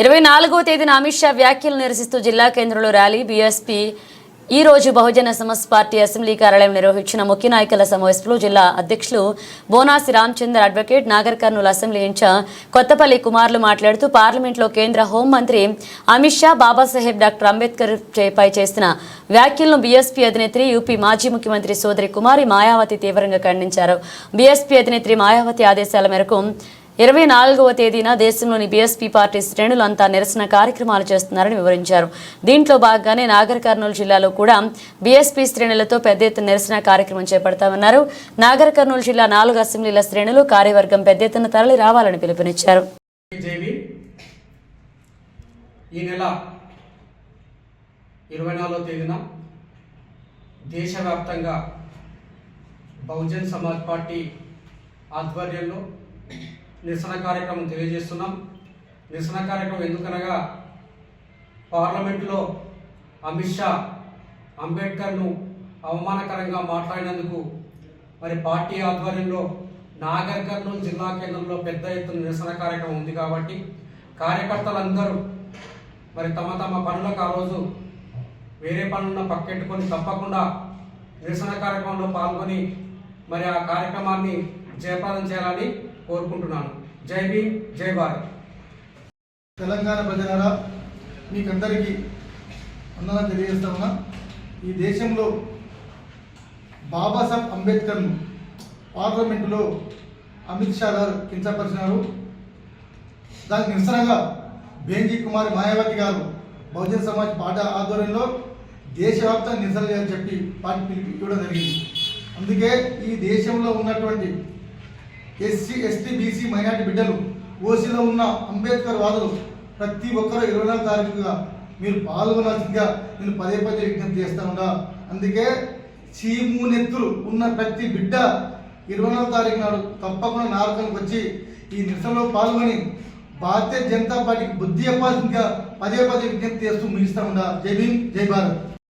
24వ తేదీన అమిత్ షా వ్యాఖ్యలు నిరసిస్తూ జిల్లా కేంద్రంలో ర్యాలీ బీఎస్పీ ఈ రోజు బహుజన సమాజ్ పార్టీ అసెంబ్లీ కార్యాలయం నిర్వహించిన ముఖ్య నాయకుల సమావేశంలో జిల్లా అధ్యక్షులు Bonasi Ramachandra advocate Nagar Kurnool assembly in charge Kothapalli కుమార్లు మాట్లాడుతూ పార్లమెంట్లో కేంద్ర హోంమంత్రి అమిత్ షా బాబాసాహెబ్ డాక్టర్ అంబేద్కర్ పై చేసిన వ్యాఖ్యలను బీఎస్పీ అధినేత్రి యూపీ మాజీ ముఖ్యమంత్రి సోదరి కుమారి మాయావతి తీవ్రంగా ఖండించారు. బీఎస్పీ అధినేత్రి మాయావతి ఆదేశాల మేరకు 24వ తేదీన దేశంలోని బీఎస్పీ పార్టీ శ్రేణులు అంతా నిరసన కార్యక్రమాలు చేస్తున్నారని వివరించారు. దీంట్లో భాగంగానే నాగర్ కర్నూలు జిల్లాలో కూడా బీఎస్పీ శ్రేణులతో పెద్ద ఎత్తున నిరసన కార్యక్రమం చేపడతామన్నారు. నాగర్ కర్నూలు జిల్లా 4 అసెంబ్లీల శ్రేణులు కార్యవర్గం పెద్ద ఎత్తున తరలి రావాలని పిలుపునిచ్చారు. ఈ నెల 24వ తేదీన దేశవ్యాప్తంగా బహుజన్ సమాజ్ పార్టీ ఆధ్వర్యంలో నిరసన కార్యక్రమం తెలియజేస్తున్నాం. నిరసన కార్యక్రమం ఎందుకనగా పార్లమెంటులో అమిత్ షా అంబేద్కర్ను అవమానకరంగా మాట్లాడినందుకు మరి పార్టీ ఆధ్వర్యంలో నాగర్ కర్నూలు జిల్లా కేంద్రంలో పెద్ద ఎత్తున నిరసన కార్యక్రమం ఉంది కాబట్టి కార్యకర్తలందరూ మరి తమ తమ పనులకు ఆ రోజు వేరే పనులను పక్కెట్టుకొని తప్పకుండా నిరసన కార్యక్రమంలో పాల్గొని మరి ఆ కార్యక్రమాన్ని జయప్రదం చేయాలని కోరుకుంటున్నాను. జై భీమ్, జై భారత్. తెలంగాణ ప్రజలారా మీకందరికీ వందనాలు తెలియజేస్తా ఉన్నా. ఈ దేశంలో బాబాసాహెబ్ అంబేద్కర్ను పార్లమెంటులో అమిత్ షా గారు కించపరిచినారు. దానికి నిరసనగా బేంజీ కుమారి మాయావతి గారు బహుజన సమాజ్ పార్టీ ఆధ్వర్యంలో దేశవ్యాప్తంగా నిరసన చేయాలని చెప్పి పార్టీ పిలుపు ఇవ్వడం జరిగింది. అందుకే ఈ దేశంలో ఉన్నటువంటి ఎస్సీ, ఎస్టీ, బీసీ, మైనార్టీ బిడ్డలు, ఓసీలో ఉన్న అంబేద్కర్ వాదులు ప్రతి ఒక్కరూ 24వ తారీఖుగా మీరు పాల్గొనాల్సిందిగా నేను పదే విజ్ఞప్తి చేస్తా ఉన్నా. అందుకే చీమూనెత్తులు ఉన్న ప్రతి బిడ్డ 24వ తారీఖు నాడు తప్పకుండా నారకానికి వచ్చి ఈ నిరసనలో పాల్గొని భారతీయ జనతా పార్టీకి బుద్ధి చెప్పాల్సిందిగా పదే విజ్ఞప్తి చేస్తూ ముగిస్తా ఉన్నా. జై భీమ్, జై భారత్.